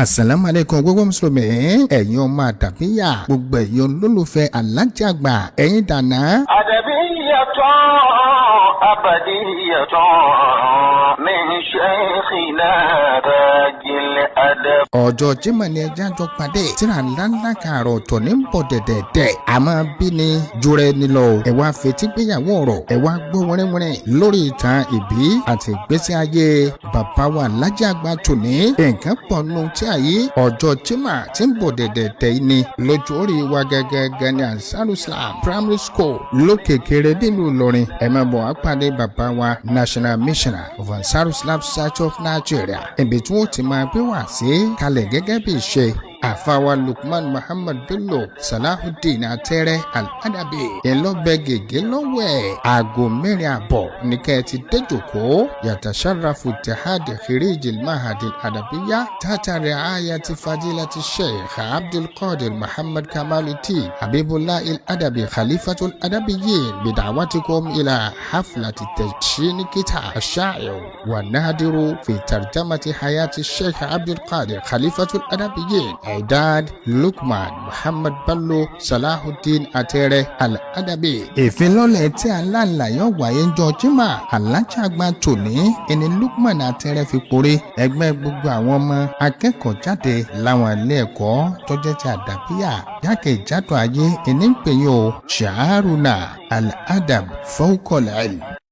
Assalamu alaikum gbogbo mùsùlùmí ẹ̀yin ọmọ àdàbíyà gbogbo ẹ̀yin olólùfẹ́ alájà àgbà ẹ̀yin dànà. Adabiyyatun abadiyyatun min shaykhina rajil adab. Ọjọ́ Jímọ̀ ni ẹja jọ pàdé tíra ńláńlá kààrọ̀ ọ̀tọ̀ ní bọ̀ dẹ̀dẹ̀dẹ̀ àmọ́ bí ni jùrẹ́ nílò ẹ wá fetí gbéyàwó ọ̀rọ̀ ẹ wá gbọ́ wẹ́rẹ́wẹ́rẹ́ lórí ìtàn ìbí àti ìgbésí ayé bàbá wa alájà àgbà tòní nǹkan pọ̀ nù tí àyè ọjọ́ Jímọ̀ tí ń bọ̀ dẹ̀dẹ̀dẹ̀ ni lójú orí wa gẹ́gẹ́ ní ANSARU primary school lókè kéré nílùú Ìlọrin ẹ máa bọ̀ wá pàdé bàbá wa national missioner of ANSARU Church of Nigeria ibi tí wọ́n ti máa gbé wá sí kalẹ̀ gẹ́gẹ́ bí ìṣe àfàwà Lukman Muhammad Bello Salahuddin Atẹ́rẹ́ Al-Adabi ẹlọ́bẹ̀ gègé lọ́wọ́ aago 4:00 ní kẹ́ ti déjòkó yatasharrafu ittihad khirij al-mahad al-adabiyya tata ri'ayati fadilati Sheikh Abdul Qadir Muhammad Kamaluddin Habibullah al-Adabi Khalifatul Adabiyyin bid'awatikum ila haflati tadshini kitab ash-sha'ir wa nadiru fi tarjamati hayati Sheikh Abdul Qadir Khalifatul Adabiyyin Aidad Lukman Muhammad Bello Salahuddin Atẹ́rẹ́ Al-Adabi. Ìfilọ́lẹ̀ tí aláǹlayọ̀ wáyé ń jọ Jímọ̀ alájà àgbà tòní ẹni Lukman Atẹ́rẹ́ fi porí ẹgbẹ́ gbogbo àwọn ọmọ akẹ́kọ̀ọ́ jáde láwọn ilé ẹ̀kọ́ tó jẹ́ ti àdàbíyà jákèjádò ayé ẹni ń pè yín o ṣàárùnà al-adab fawqa al-ilm